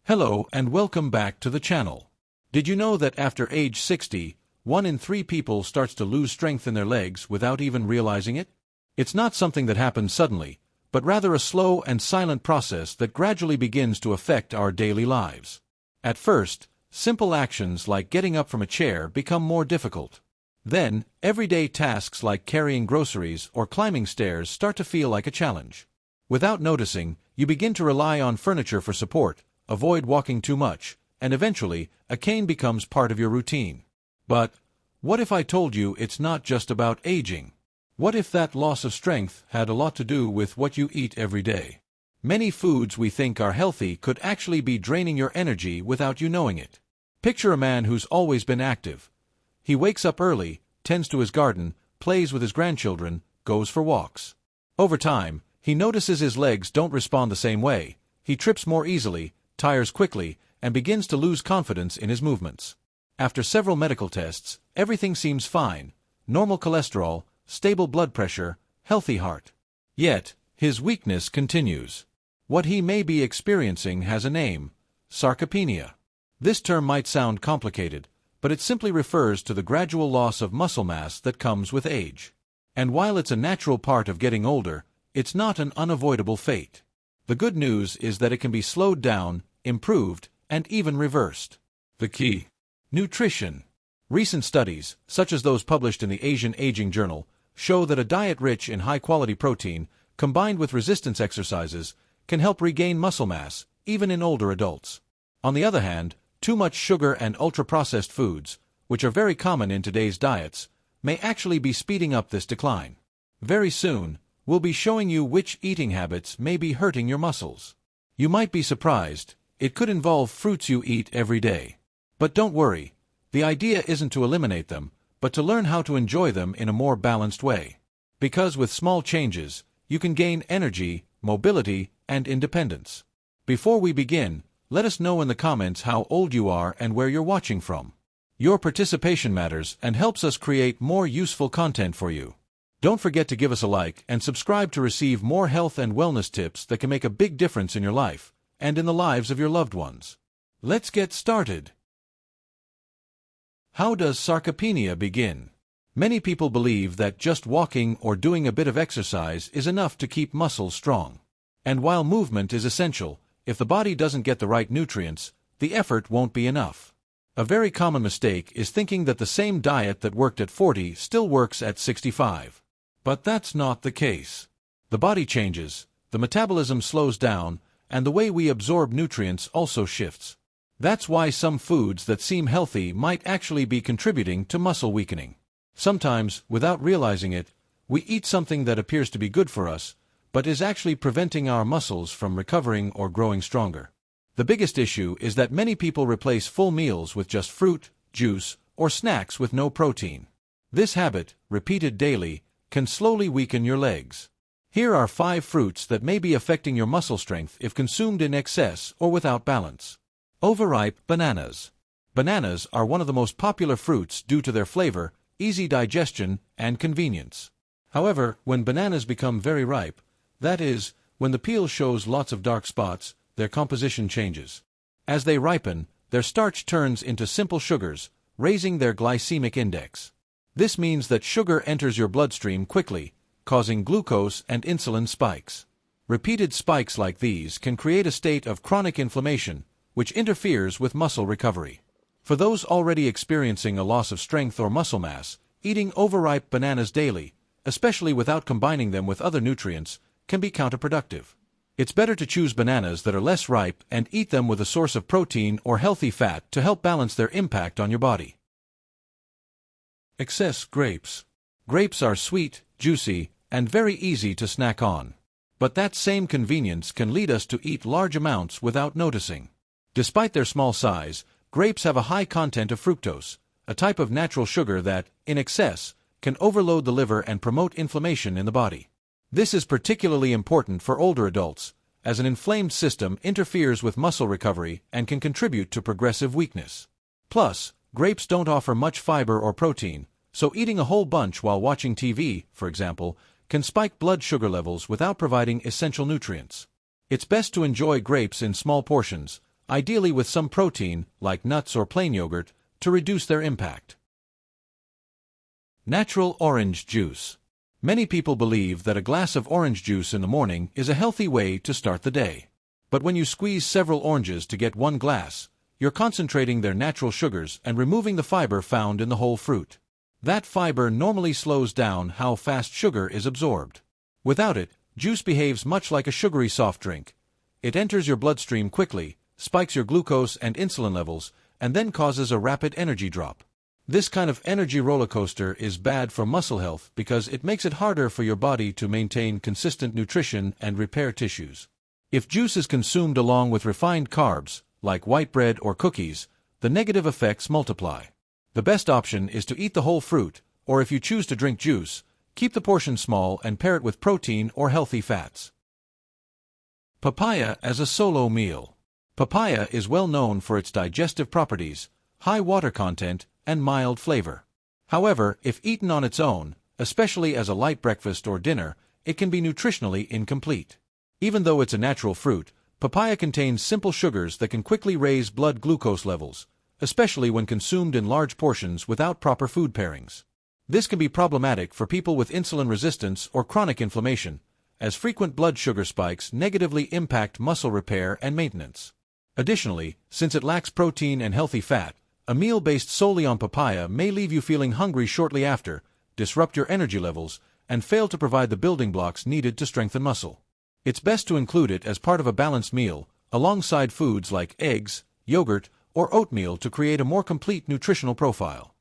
Hello and welcome back to the channel. Did you know that after age 60, 1 in 3 people starts to lose strength in their legs without even realizing it? It's not something that happens suddenly, but rather a slow and silent process that gradually begins to affect our daily lives. At first, simple actions like getting up from a chair become more difficult. Then, everyday tasks like carrying groceries or climbing stairs start to feel like a challenge. Without noticing, you begin to rely on furniture for support, avoid walking too much, and eventually, a cane becomes part of your routine. But what if I told you it's not just about aging? What if that loss of strength had a lot to do with what you eat every day? Many foods we think are healthy could actually be draining your energy without you knowing it. Picture a man who's always been active. He wakes up early, tends to his garden, plays with his grandchildren, goes for walks. Over time, he notices his legs don't respond the same way. He trips more easily, tires quickly, and begins to lose confidence in his movements. After several medical tests, everything seems fine: normal cholesterol, stable blood pressure, healthy heart. Yet, his weakness continues. What he may be experiencing has a name: sarcopenia. This term might sound complicated, but it simply refers to the gradual loss of muscle mass that comes with age. And while it's a natural part of getting older, it's not an unavoidable fate. The good news is that it can be slowed down, improved, and even reversed. The key: nutrition. Recent studies, such as those published in the Asian Aging Journal, show that a diet rich in high-quality protein, combined with resistance exercises, can help regain muscle mass, even in older adults. On the other hand, too much sugar and ultra-processed foods, which are very common in today's diets, may actually be speeding up this decline. Very soon, we'll be showing you which eating habits may be hurting your muscles. You might be surprised. It could involve fruits you eat every day. But don't worry. The idea isn't to eliminate them, but to learn how to enjoy them in a more balanced way. Because with small changes, you can gain energy, mobility, and independence. Before we begin, let us know in the comments how old you are and where you're watching from. Your participation matters and helps us create more useful content for you. Don't forget to give us a like and subscribe to receive more health and wellness tips that can make a big difference in your life and in the lives of your loved ones. Let's get started. How does sarcopenia begin? Many people believe that just walking or doing a bit of exercise is enough to keep muscles strong. And while movement is essential, if the body doesn't get the right nutrients, the effort won't be enough. A very common mistake is thinking that the same diet that worked at 40 still works at 65. But that's not the case. The body changes, the metabolism slows down, and the way we absorb nutrients also shifts. That's why some foods that seem healthy might actually be contributing to muscle weakening. Sometimes, without realizing it, we eat something that appears to be good for us, but is actually preventing our muscles from recovering or growing stronger. The biggest issue is that many people replace full meals with just fruit, juice, or snacks with no protein. This habit, repeated daily, can slowly weaken your legs. Here are 5 fruits that may be affecting your muscle strength if consumed in excess or without balance. Overripe bananas. Bananas are one of the most popular fruits due to their flavor, easy digestion, and convenience. However, when bananas become very ripe, that is, when the peel shows lots of dark spots, their composition changes. As they ripen, their starch turns into simple sugars, raising their glycemic index. This means that sugar enters your bloodstream quickly, causing glucose and insulin spikes. Repeated spikes like these can create a state of chronic inflammation, which interferes with muscle recovery. For those already experiencing a loss of strength or muscle mass, eating overripe bananas daily, especially without combining them with other nutrients, can be counterproductive. It's better to choose bananas that are less ripe and eat them with a source of protein or healthy fat to help balance their impact on your body. Excess grapes. Grapes are sweet, juicy, and very easy to snack on. But that same convenience can lead us to eat large amounts without noticing. Despite their small size, grapes have a high content of fructose, a type of natural sugar that, in excess, can overload the liver and promote inflammation in the body. This is particularly important for older adults, as an inflamed system interferes with muscle recovery and can contribute to progressive weakness. Plus, grapes don't offer much fiber or protein, so eating a whole bunch while watching TV, for example, can spike blood sugar levels without providing essential nutrients. It's best to enjoy grapes in small portions, ideally with some protein, like nuts or plain yogurt, to reduce their impact. Natural orange juice. Many people believe that a glass of orange juice in the morning is a healthy way to start the day. But when you squeeze several oranges to get one glass, you're concentrating their natural sugars and removing the fiber found in the whole fruit. That fiber normally slows down how fast sugar is absorbed. Without it, juice behaves much like a sugary soft drink. It enters your bloodstream quickly, spikes your glucose and insulin levels, and then causes a rapid energy drop. This kind of energy roller coaster is bad for muscle health because it makes it harder for your body to maintain consistent nutrition and repair tissues. If juice is consumed along with refined carbs, like white bread or cookies, the negative effects multiply. The best option is to eat the whole fruit, or if you choose to drink juice, keep the portion small and pair it with protein or healthy fats. Papaya as a solo meal. Papaya is well known for its digestive properties, high water content, and mild flavor. However, if eaten on its own, especially as a light breakfast or dinner, it can be nutritionally incomplete. Even though it's a natural fruit, papaya contains simple sugars that can quickly raise blood glucose levels, especially when consumed in large portions without proper food pairings. This can be problematic for people with insulin resistance or chronic inflammation, as frequent blood sugar spikes negatively impact muscle repair and maintenance. Additionally, since it lacks protein and healthy fat, a meal based solely on papaya may leave you feeling hungry shortly after, disrupt your energy levels, and fail to provide the building blocks needed to strengthen muscle. It's best to include it as part of a balanced meal, alongside foods like eggs, yogurt, or oatmeal to create a more complete nutritional profile.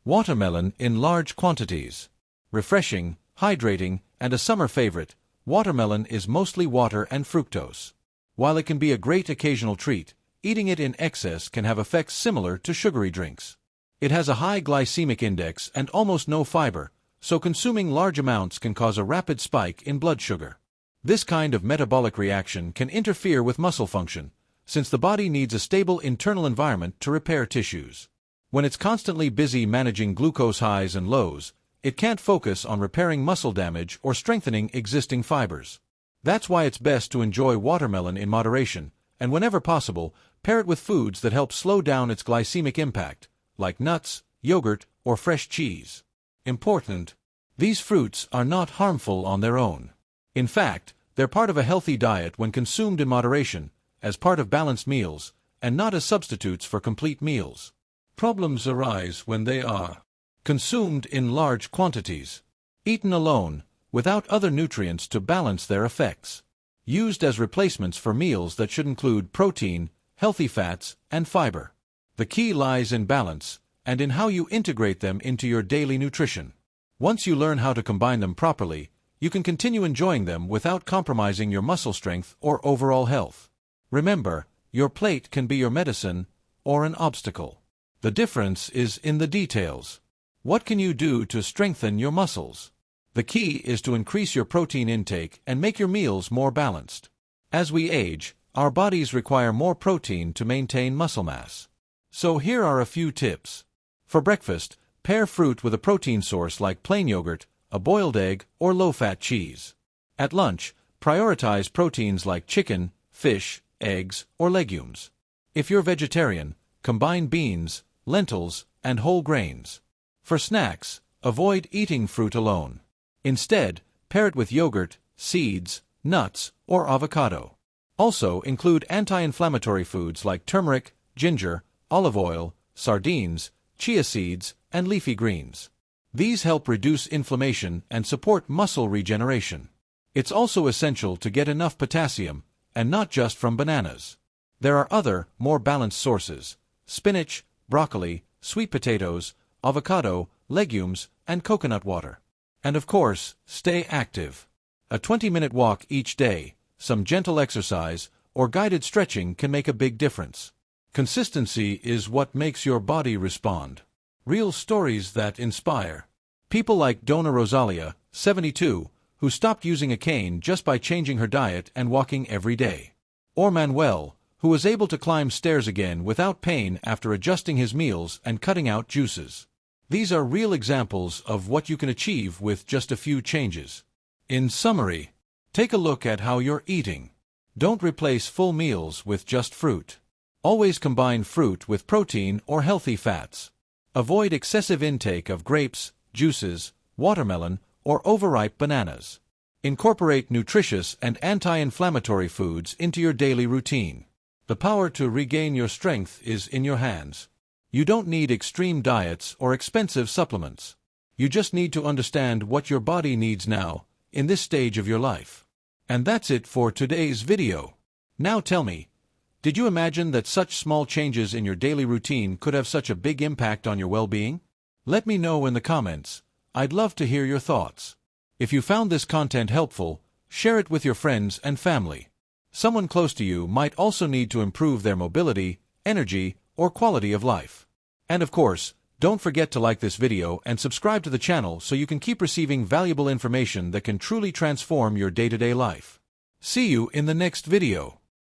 Watermelon in large quantities. Refreshing, hydrating, and a summer favorite, watermelon is mostly water and fructose. While it can be a great occasional treat, eating it in excess can have effects similar to sugary drinks. It has a high glycemic index and almost no fiber, so consuming large amounts can cause a rapid spike in blood sugar. This kind of metabolic reaction can interfere with muscle function, since the body needs a stable internal environment to repair tissues. When it's constantly busy managing glucose highs and lows, it can't focus on repairing muscle damage or strengthening existing fibers. That's why it's best to enjoy watermelon in moderation, and whenever possible, pair it with foods that help slow down its glycemic impact, like nuts, yogurt, or fresh cheese. Important: these fruits are not harmful on their own. In fact, they're part of a healthy diet when consumed in moderation, as part of balanced meals, and not as substitutes for complete meals. Problems arise when they are consumed in large quantities, eaten alone, without other nutrients to balance their effects, used as replacements for meals that should include protein, healthy fats, and fiber. The key lies in balance, and in how you integrate them into your daily nutrition. Once you learn how to combine them properly, you can continue enjoying them without compromising your muscle strength or overall health. Remember, your plate can be your medicine or an obstacle. The difference is in the details. What can you do to strengthen your muscles? The key is to increase your protein intake and make your meals more balanced. As we age, our bodies require more protein to maintain muscle mass. So here are a few tips. For breakfast, pair fruit with a protein source like plain yogurt, a boiled egg, or low-fat cheese. At lunch, prioritize proteins like chicken, fish, eggs, or legumes. If you're vegetarian, combine beans, lentils, and whole grains. For snacks, avoid eating fruit alone. Instead, pair it with yogurt, seeds, nuts, or avocado. Also include anti-inflammatory foods like turmeric, ginger, olive oil, sardines, chia seeds, and leafy greens. These help reduce inflammation and support muscle regeneration. It's also essential to get enough potassium, and not just from bananas. There are other, more balanced sources: spinach, broccoli, sweet potatoes, avocado, legumes, and coconut water. And of course, stay active. A 20-minute walk each day, some gentle exercise, or guided stretching can make a big difference. Consistency is what makes your body respond. Real stories that inspire. People like Donna Rosalia, 72, who stopped using a cane just by changing her diet and walking every day. Or Manuel, who was able to climb stairs again without pain after adjusting his meals and cutting out juices. These are real examples of what you can achieve with just a few changes. In summary, take a look at how you're eating. Don't replace full meals with just fruit. Always combine fruit with protein or healthy fats. Avoid excessive intake of grapes, juices, watermelon, or overripe bananas. Incorporate nutritious and anti-inflammatory foods into your daily routine. The power to regain your strength is in your hands. You don't need extreme diets or expensive supplements. You just need to understand what your body needs now, in this stage of your life. And that's it for today's video. Now tell me, did you imagine that such small changes in your daily routine could have such a big impact on your well-being? Let me know in the comments. I'd love to hear your thoughts. If you found this content helpful, share it with your friends and family. Someone close to you might also need to improve their mobility, energy, or quality of life. And of course, don't forget to like this video and subscribe to the channel so you can keep receiving valuable information that can truly transform your day-to-day life. See you in the next video.